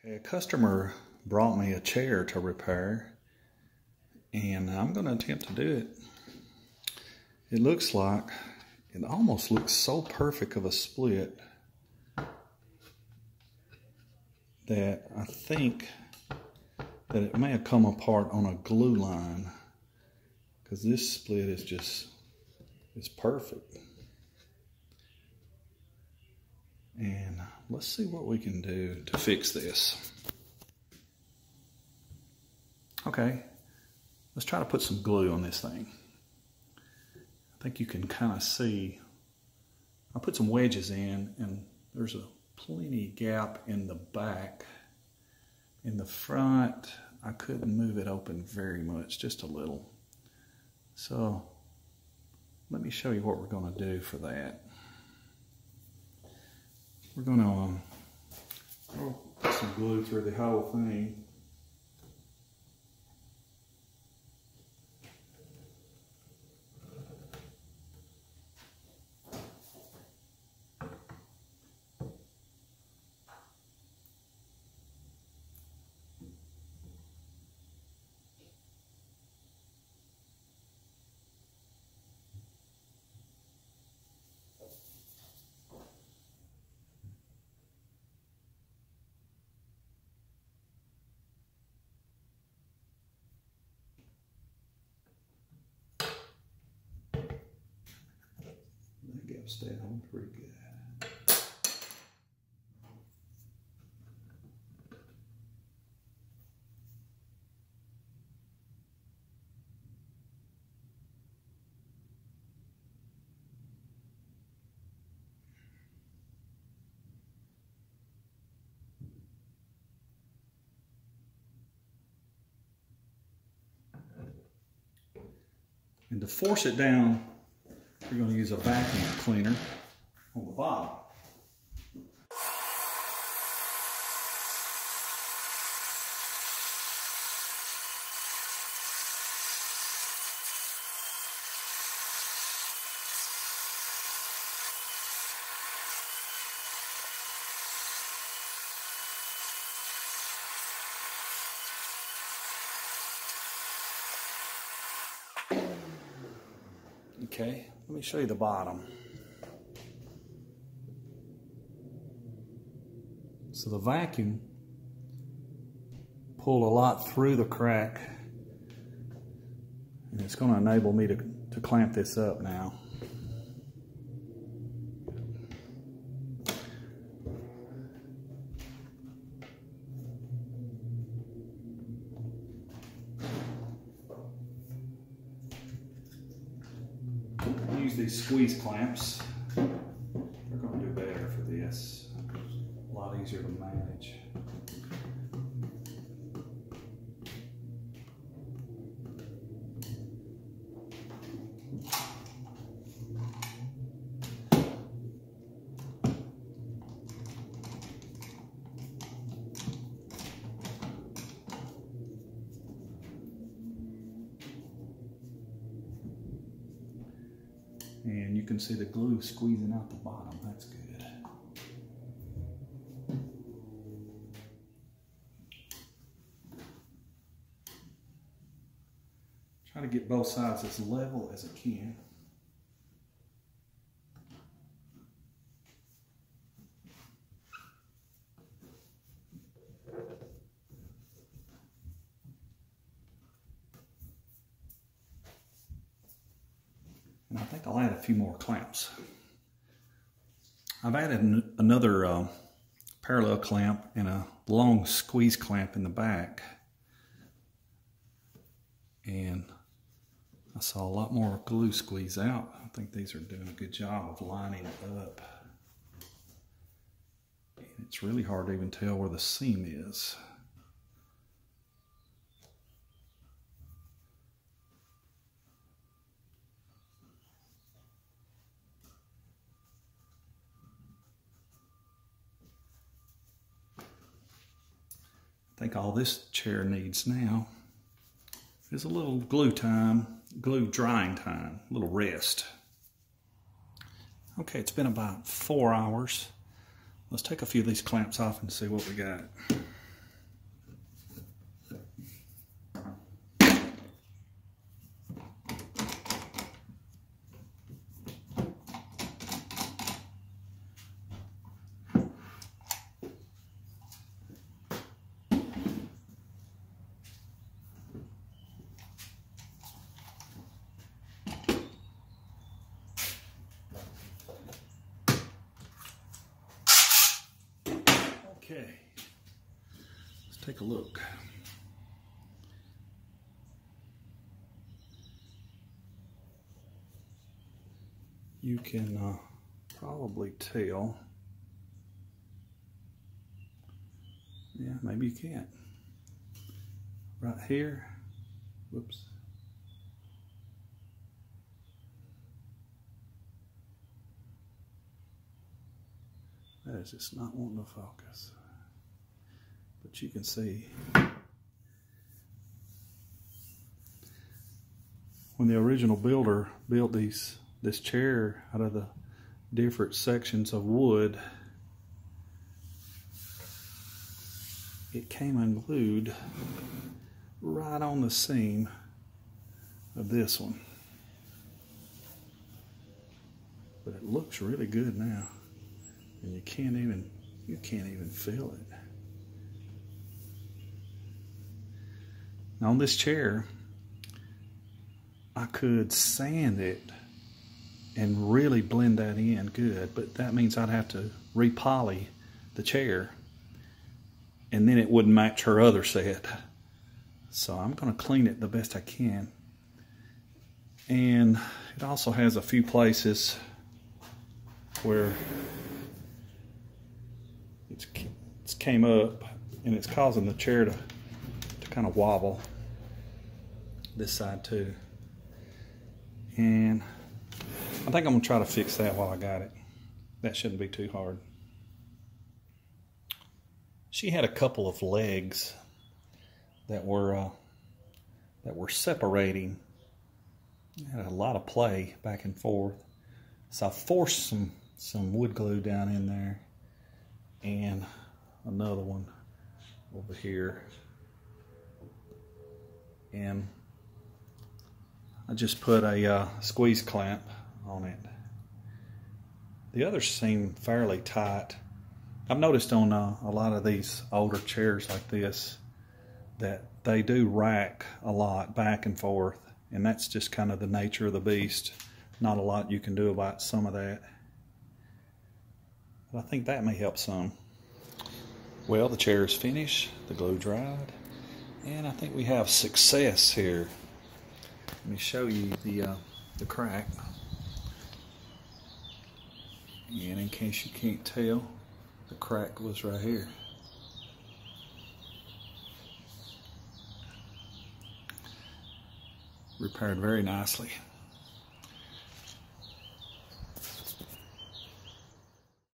Okay, a customer brought me a chair to repair, and I'm going to attempt to do it. It looks like, it almost looks so perfect of a split that I think that it may have come apart on a glue line, because this split is just, it's perfect. And let's see what we can do to fix this. Okay, let's try to put some glue on this thing. I think you can kind of see, I put some wedges in, and there's a plenty gap in the back. In the front, I couldn't move it open very much, just a little. So let me show you what we're going to do for that. We're going to put some glue through the whole thing. That gap stayed on pretty good. And to force it down, we're going to use a vacuum cleaner on the bottom. Okay, let me show you the bottom. So the vacuum pulled a lot through the crack, and it's going to enable me to clamp this up now. Use these squeeze clamps. They're going to do better for this. A lot easier to manage. And you can see the glue squeezing out the bottom. That's good. Try to get both sides as level as I can. And I think I'll add a few more clamps. I've added another parallel clamp and a long squeeze clamp in the back. And I saw a lot more glue squeeze out. I think these are doing a good job of lining it up. And it's really hard to even tell where the seam is. I think all this chair needs now is a little glue drying time, a little rest. Okay, it's been about 4 hours. Let's take a few of these clamps off and see what we got. Okay, let's take a look. You can probably tell. Yeah, maybe you can't. Right here, whoops. That is just not wanting to focus. But you can see when the original builder built this chair out of the different sections of wood, it came unglued right on the seam of this one. But it looks really good now. And you can't even feel it. Now on this chair, I could sand it and really blend that in good, but that means I'd have to re-poly the chair, and then it wouldn't match her other set. So I'm going to clean it the best I can. And it also has a few places where it's came up and it's causing the chair to kind of wobble. This side too. And I think I'm going to try to fix that while I got it. That shouldn't be too hard. She had a couple of legs that were separating. It had a lot of play back and forth. So I forced some wood glue down in there, and another one over here. And I just put a squeeze clamp on it. The others seem fairly tight. I've noticed on a lot of these older chairs like this that they do rack a lot back and forth, and that's just kind of the nature of the beast. Not a lot you can do about some of that. But I think that may help some. Well, the chair is finished, the glue dried, and I think we have success here. Let me show you the crack. And in case you can't tell, the crack was right here. Repaired very nicely.